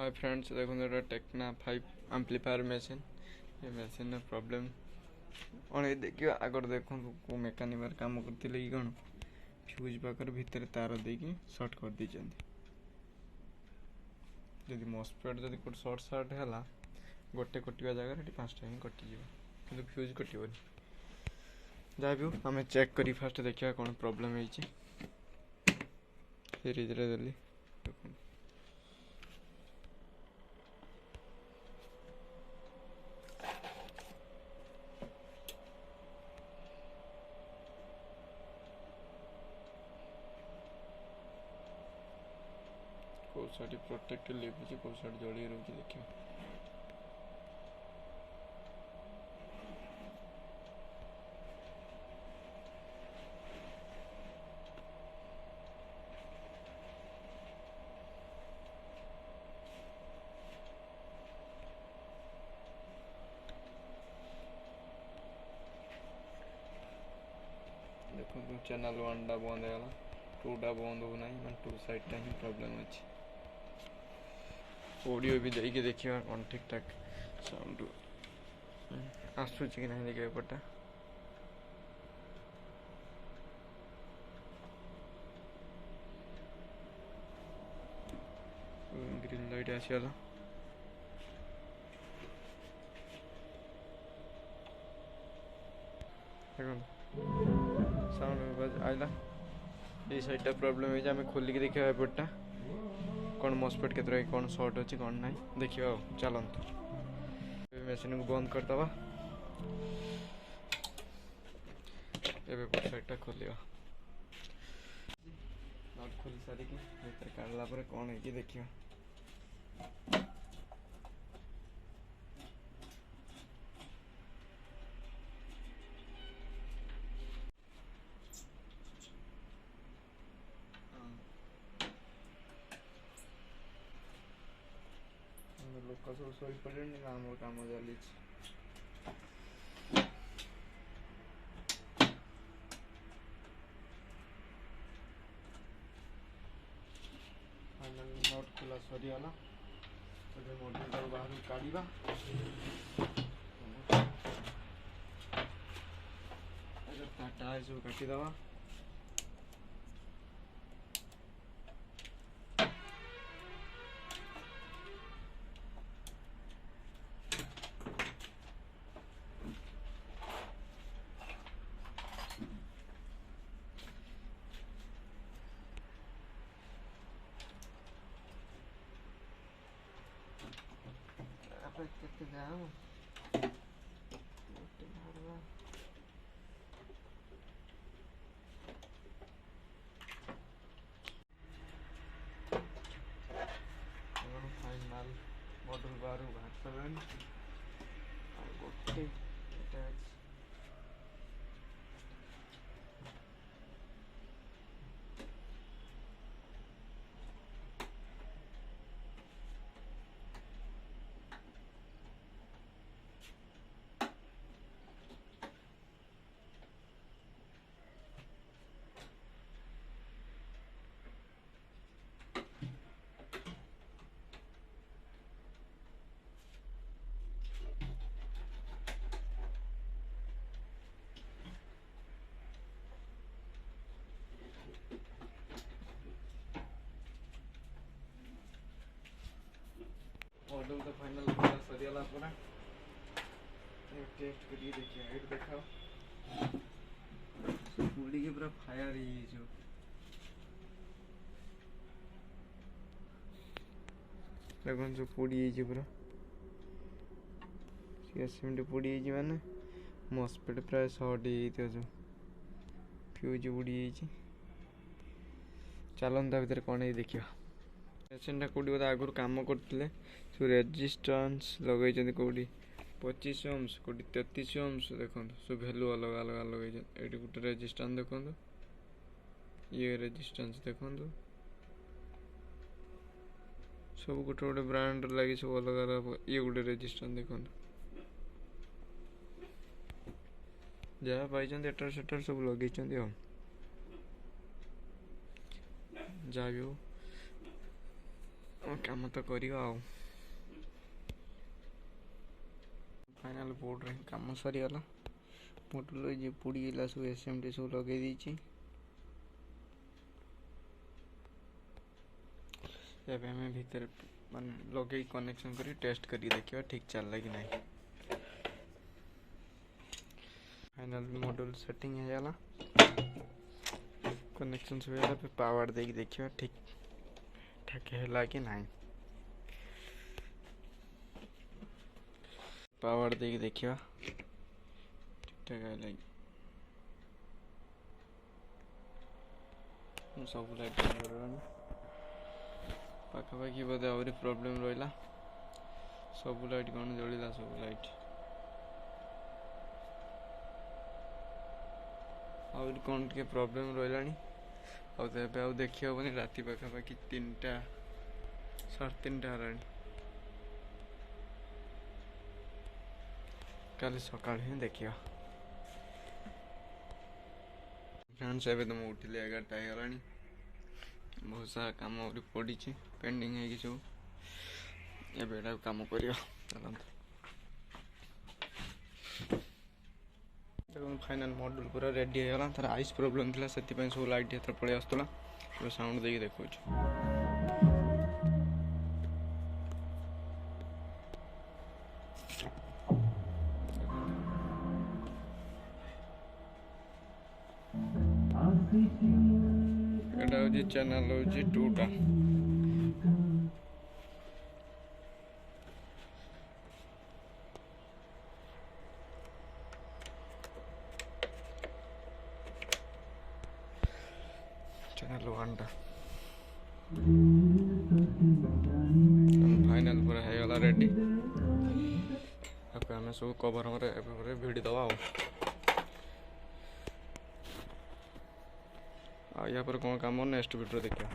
Hi friends, देखो Tekna 5 amplifier machine. ये machine problem अणे देखिए आगर देखो मेकानिक काम करते कि कौन फ्यूज पाकर भितर तार देकी सर्ट कर दीजिए। जदि मॉस्फेट जदि कोई सर्ट सर्ट है गोटे कटिया जगह ये 5टा ही कटिज कि फ्यूज कटन। जहाँ भी हो आम चेक करी फास्ट देखा कौन प्रॉब्लम है सीरीज देली। कौ साइड प्रोटेक्ट लिखुची कौ साइड जड़ी रोचे देखिए। देखो चैनल 1 टा बंद है 2 टा बंद हो ना मैं 2 साइड टा ही प्रॉब्लम अच्छी। ऑडियो भी देके देखिए कौन ठीक ठाक साउंड आसूँ कि नहीं देखिए एपटा। ग्रीन लाइट आसीगला। साउंड आइला ये साइडटा प्रॉब्लम है आम खोलिक देखा एपटा कौन मॉस्फेट के कौन सर्ट अच्छी कौन ना देखा। चलत मशीन को बंद करदे एपट साइडटा खोल नट खोल सारिकी भर काढ़ला कौन है देखिए। लोक सब शोई पड़े आम कम चली फाइनल नट खोला सरीगला। मॉड्यूल बाहर काढ़ा टायर सब काटिदेवा। Get down. फाइनल मॉडल बार बाहर सारे गोटे अटैच मॉडल तो फाइनल पूरा सरीगला पूरा टेस्ट करिए देखिए हाइट देखाओ पूरी के पूरा फायर ही जो देखो जो पूरी पूरा सीमेंट पूरी माने मॉस्फेट प्राय सर्ट हो जो फ्यूज उड़ी चलता भर कौन है देखिए। मशीन कौटी बोधे आगुरी कम करते सब रेजिस्टेंस लगे कौटी 25 ohms कौटी 33 ohms देखो सब भैल्यू अलग अलग लगे ये गोटे रेजिस्टेंस देखो ये रेजिस्टेंस देखो सब गोटे गोटे ब्रांड लगी सब अलग अलग ये गोटे रेजिस्टेंस देखो जहाँ पाई एटर सेटर सब लगे जहाँ भी हो काम तो करियो आ फाइनल बोर्ड रे काम सरी गला मॉड्यूल जे पुड़ी गेला सब एसएमडी सब लगे दीची एबे हमें भीतर मान लगे कनेक्शन करी टेस्ट करी देखियो ठीक चलला कि नहीं फाइनल मॉड्यूल सेटिंग है जाला कनेक्शन सब है पे पावर देख देखियो ठीक ठाक है कि नहीं पावर देख देखियो ठीक ठाक है सब लाइट पाखापाखि बोधे आहरी प्रोब्लेम रहा सब लाइट कौन जलिला सब लाइट आहरी कौन टे प्रोब्लेम रहा आउ देखी हेनी राति पाखापाखि 3टा 3:30 है काली सकाल ही देखियो फ्रेंड्स एबे तुम उठिले 11टा हो बहुत सारा काम पड़ी पेंडिंग है सब एबे काम करियो फाइनल मॉड्यूल पूरा रेडी है तार आइस प्रॉब्लम थी से सब लाइट एथर पड़े आसला साउंड देकी देखो चैनल हूँ 2टा चैनल 1टा फाइनल पूरा है गला रेडी आम सब कवर भिड़ी दवा या पर कौन काम नेक्स्ट वीडियो देखिए।